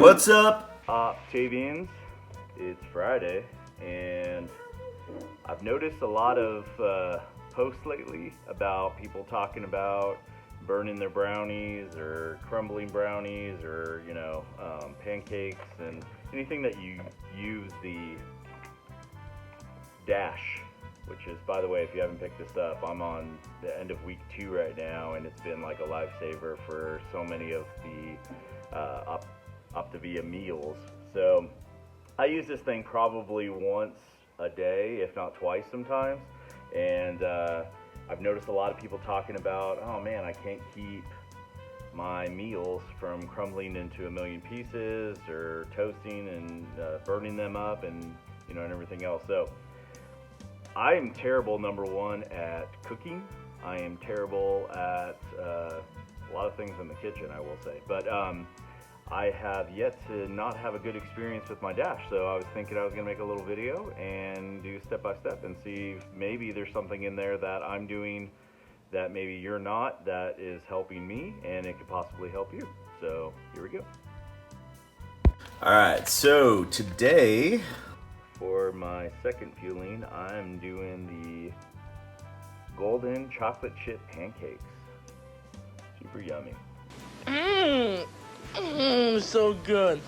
What's up, Octavians? It's Friday, and I've noticed a lot of posts lately about people talking about burning their brownies or crumbling brownies or, pancakes and anything that you use the dash, which is, by the way, if you haven't picked this up, I'm on the end of week 2 right now, and it's been like a lifesaver for so many of the Optavia meals. So I use this thing probably once a day, if not twice sometimes, and I've noticed a lot of people talking about, oh man, I can't keep my meals from crumbling into a million pieces or toasting and burning them up and and everything else. So I am terrible, number one, at cooking. I am terrible at a lot of things in the kitchen, I will say. But I have yet to not have a good experience with my dash. So I was thinking I was going to make a little video and do step by step and see if maybe there's something in there that I'm doing that maybe you're not, that is helping me, and it could possibly help you. So here we go. All right, so today, For my second fueling, I'm doing the golden chocolate chip pancakes. Super yummy. So good.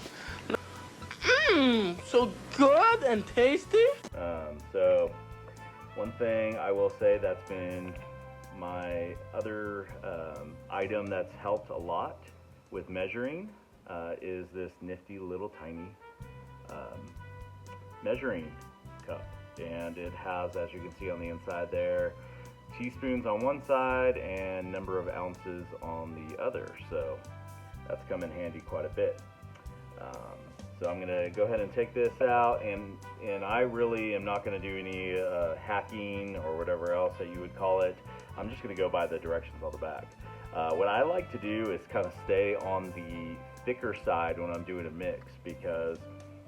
So good and tasty. So one thing I will say that's been my other item that's helped a lot with measuring is this nifty little tiny measuring cup, and it has, as you can see on the inside there, teaspoons on one side and number of ounces on the other, so that's come in handy quite a bit. So I'm gonna go ahead and take this out, and I really am not gonna do any hacking or whatever else that you would call it. I'm just gonna go by the directions on the back. What I like to do is kind of stay on the thicker side when I'm doing a mix, because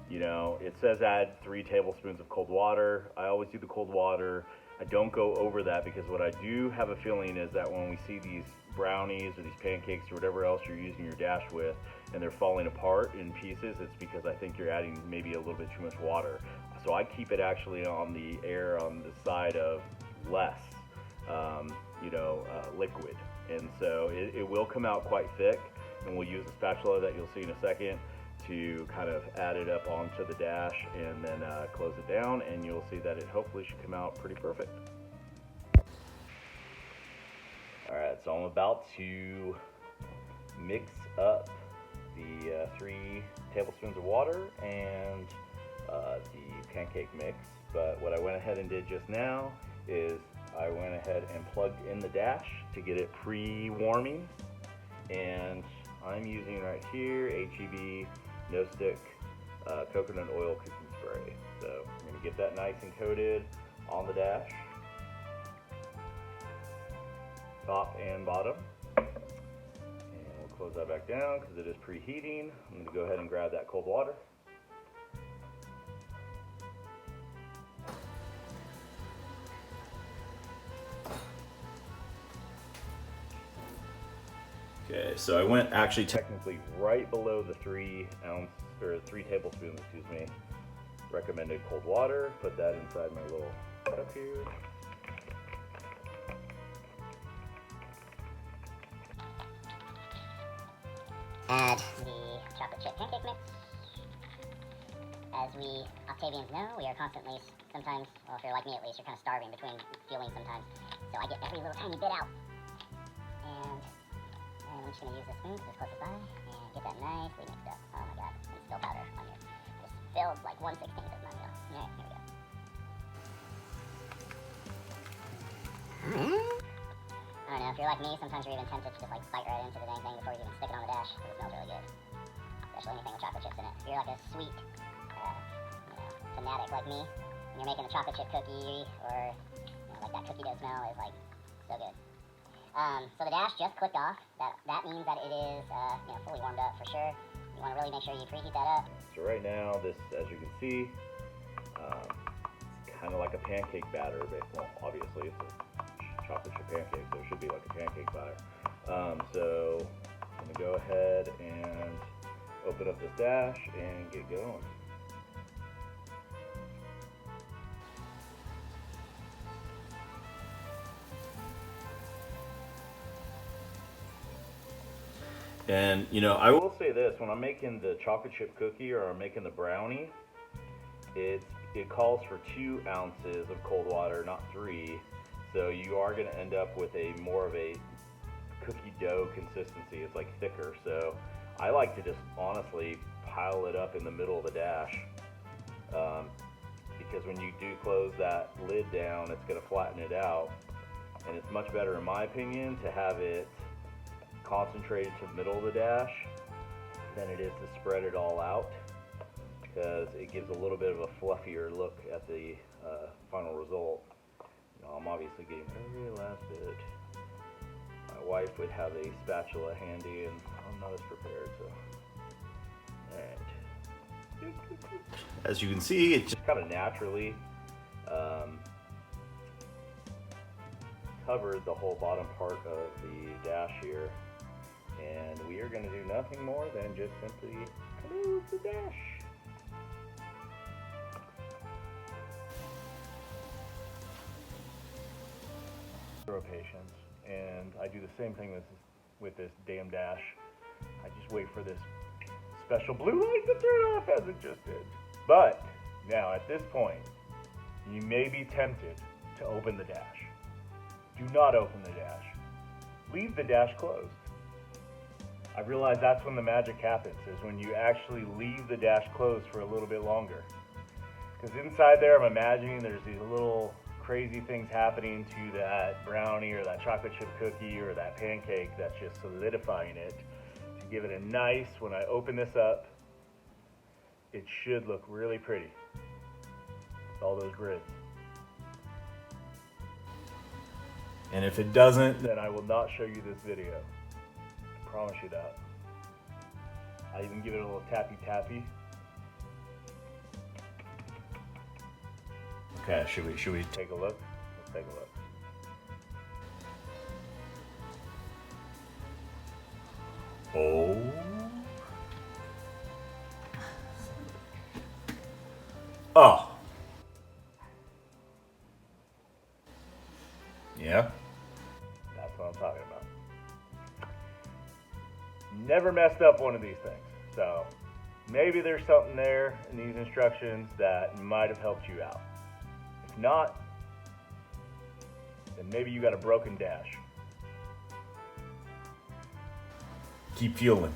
it says add 3 tablespoons of cold water. I always do the cold water. I don't go over that, because what I do have a feeling is that when we see these brownies or these pancakes or whatever else you're using your dash with, and they're falling apart in pieces, it's because I think you're adding maybe a little bit too much water. So I keep it actually on the air on the side of less, liquid. And so it will come out quite thick, and we'll use a spatula that you'll see in a second to kind of add it up onto the dash and then close it down, and you'll see that it hopefully should come out pretty perfect. Alright, so I'm about to mix up the 3 tablespoons of water and the pancake mix, but what I went ahead and did just now is I went ahead and plugged in the dash to get it pre-warming, and I'm using right here HEB No Stick coconut oil cooking spray. So I'm going to get that nice and coated on the dash, top and bottom, and we'll close that back down because it is preheating. I'm going to go ahead and grab that cold water. Okay, so I went actually technically right below the 3 tablespoons, recommended cold water. Put that inside my little cup here. Add the chocolate chip pancake mix. As we Octavians know, we are constantly, sometimes, well, if you're like me at least, you're kind of starving between fuelings sometimes. So I get every little tiny bit out. And I'm just going to use this spoon because it's closest by and get that nicely mixed up. Oh my god, and still powder on here. Just filled like 1/16 of my meal. Alright, here we go. I don't know, if you're like me, sometimes you're even tempted to just like bite right into the dang thing before you even stick it on the dash, because it smells really good. Especially anything with chocolate chips in it. If you're like a sweet, fanatic like me, and you're making a chocolate chip cookie, or like that cookie dough smell is like so good. So the dash just clicked off. That means that it is fully warmed up for sure. You want to really make sure you preheat that up. So right now, this, as you can see, it's kind of like a pancake batter, but well, obviously it's a chocolate chip pancake, so it should be like a pancake batter. So I'm gonna go ahead and open up this dash and get going. And you know, I will say this, when I'm making the chocolate chip cookie or I'm making the brownie, it calls for 2 ounces of cold water, not 3. So you are going to end up with a more of a cookie dough consistency. It's like thicker. So I like to just honestly pile it up in the middle of the dash, because when you do close that lid down, it's going to flatten it out. And it's much better, in my opinion, to have it concentrated to the middle of the dash than it is to spread it all out, because it gives a little bit of a fluffier look at the final result. You know, I'm obviously getting every last bit. My wife would have a spatula handy, and I'm not as prepared, so. Alright. as you can see, it Just kind of naturally covered the whole bottom part of the dash here. And we are going to do nothing more than just simply close the dash. Zero patience, and I do the same thing with this damn dash. I just wait for this special blue light to turn off as it just did. But now at this point, you may be tempted to open the dash. Do not open the dash. Leave the dash closed. I realize that's when the magic happens, is when you actually leave the dash closed for a little bit longer. Because inside there, I'm imagining there's these little crazy things happening to that brownie or that chocolate chip cookie or that pancake that's just solidifying it to give it a nice, when I open this up, it should look really pretty. All those grids. and if it doesn't, Then I will not show you this video. I promise you that. I even give it a little tappy tappy. okay, should we Take a look. Let's take a look. Oh. Oh. Yeah. That's what I'm talking about. Never messed up one of these things. So maybe there's something there in these instructions that might have helped you out. If not, then maybe you got a broken dash. Keep fueling.